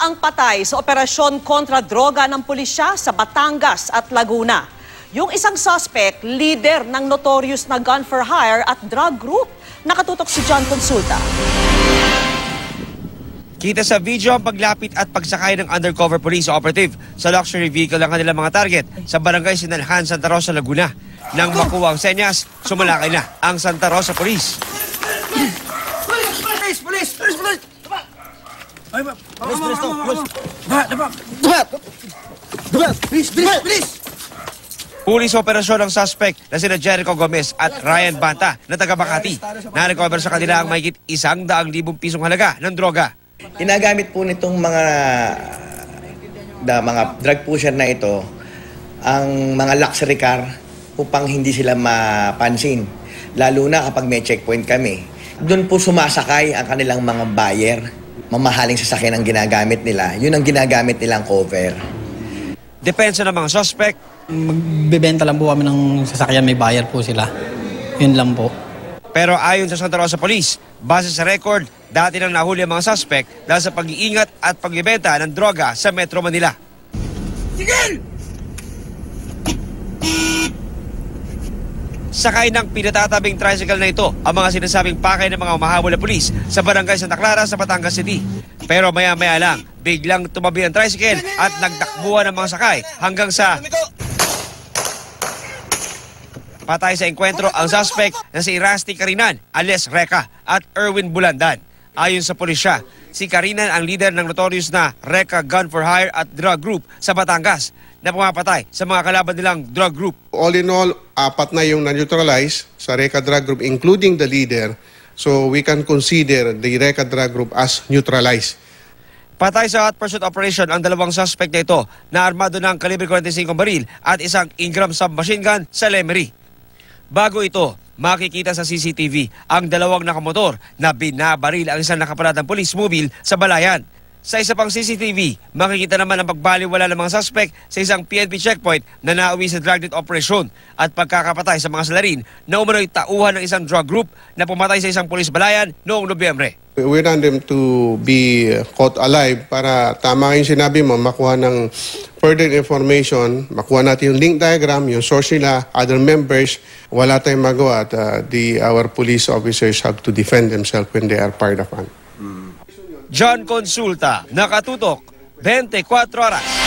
ang patay sa operasyon kontra droga ng pulisya sa Batangas at Laguna. Yung isang suspect, leader ng notorious na gun for hire at drug group. Nakatutok si John Consulta. Kita sa video ang paglapit at pagsakay ng undercover police operative sa luxury vehicle ng kanilang mga target sa barangay Sinalhan, Santa Rosa, Laguna. Nang makuha ang senyas, sumalakay na ang Santa Rosa Police. Police! Pulis operasyon ng suspect na sina Jericho Gomez at Ryan Banta na taga Makati. Na-recover sa kanila ang mahigit 100,000 pisong halaga ng droga. Ginagamit po nitong mga drug pusher na ito ang mga luxury car upang hindi sila mapansin. Lalo na kapag may checkpoint kami. Doon po sumasakay ang kanilang mga buyer. Mamahaling sasakyan ang ginagamit nila. Yun ang ginagamit nilang cover. Depensa ng mga suspect. Magbebenta lang po kami ng sasakyan, may buyer po sila. Yun lang po. Pero ayon sa Santa Rosa Police, base sa record, dati nang nahuli ang mga suspect dahil sa pag-iingat at pagbebenta ng droga sa Metro Manila. Tigil! Sakay ng pinatatabing tricycle na ito ang mga sinasabing pakay ng mga umahabol na pulis sa barangay Santa Clara sa Batangas City. Pero maya-maya lang, biglang tumabi ang tricycle at nagtakbuhan ng mga sakay hanggang sa patay sa engkwentro ang suspect na si Rusty Carinan alias Reka at Erwin Bulandan. Ayon sa pulisya, si Carinan ang leader ng notorious na Reka Gun for Hire at Drug Group sa Batangas na pumapatay sa mga kalaban nilang drug group. All in all, 4 na yung na-neutralize sa Reka Drug Group, including the leader. So we can consider the Reka Drug Group as neutralized. Patay sa hot pursuit operation ang 2 suspect na ito na armado ng kalibre 45 baril at isang Ingram submachine gun sa Lemery. Bago ito, makikita sa CCTV ang 2 nakamotor na binabaril ang isang nakapalatang police mobile sa Balayan. Sa isa pang CCTV, makikita naman ang pagbaliwala ng mga suspect sa isang PNP checkpoint na nauwi sa dragnet operation at pagkakapatay sa mga salarin na umano'y tauhan ng isang drug group na pumatay sa isang police balayan noong Nobyembre. We want them to be caught alive para tama yung sinabi mo, makuha ng further information, makuha natin yung link diagram, yung source nila, other members, wala tayong magawa at our police officers have to defend themselves when they are part of one. John Consulta, nakatutok, 24 oras.